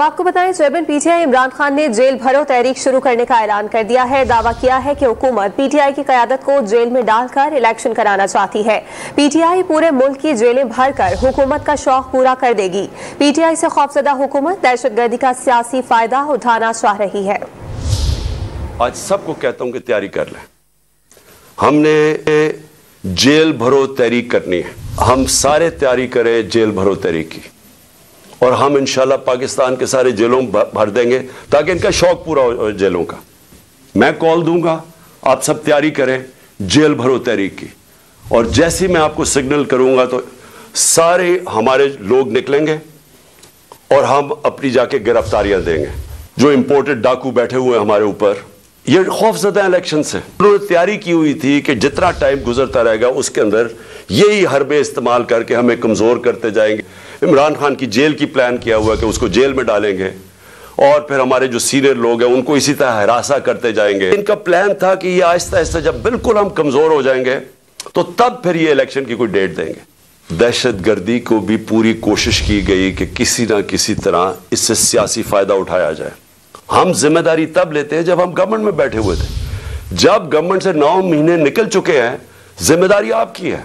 आपको बताएं, chairman PTI Imran Khan ने जेल भरो तहरीक शुरू करने का ऐलान कर दिया है। दावा किया है कि हुकूमत पीटीआई की क़यादत को जेल में डालकर इलेक्शन कराना चाहती है। पीटीआई पूरे मुल्क की जेलें भरकर हुकूमत का शौक पूरा कर देगी। पीटीआई से खौफजदा हुकूमत दहशतगर्दी का सियासी फायदा उठाना चाह रही है। आज सबको कहता हूं कि तैयारी कर लें। हमने जेल भरो तहरीक करनी है। हम सारे तैयारी करें जेल भरो तहरीक की, और हम इंशाल्लाह पाकिस्तान के सारे जेलों भर देंगे ताकि इनका शौक पूरा हो जेलों का। मैं कॉल दूंगा, आप सब तैयारी करें जेल भरो तहरीक की, और जैसे मैं आपको सिग्नल करूंगा तो सारे हमारे लोग निकलेंगे और हम अपनी जाके गिरफ्तारियां देंगे। जो इंपोर्टेड डाकू बैठे हुए हैं हमारे ऊपर, ये खौफजदा इलेक्शन से उन्होंने तैयारी की हुई थी कि जितना टाइम गुजरता रहेगा उसके अंदर यही हरबे इस्तेमाल करके हमें कमजोर करते जाएंगे। इमरान खान की जेल की प्लान किया हुआ कि उसको जेल में डालेंगे, और फिर हमारे जो सीनियर लोग हैं उनको इसी तरह हरासा करते जाएंगे। इनका प्लान था कि ये आहिस्ता आहिस्ता जब बिल्कुल हम कमजोर हो जाएंगे तो तब फिर ये इलेक्शन की कोई डेट देंगे। दहशतगर्दी को भी पूरी कोशिश की गई कि किसी ना किसी तरह इससे सियासी फायदा उठाया जाए। हम जिम्मेदारी तब लेते हैं जब हम गवर्नमेंट में बैठे हुए थे। जब गवर्नमेंट से 9 महीने निकल चुके हैं, जिम्मेदारी आपकी है।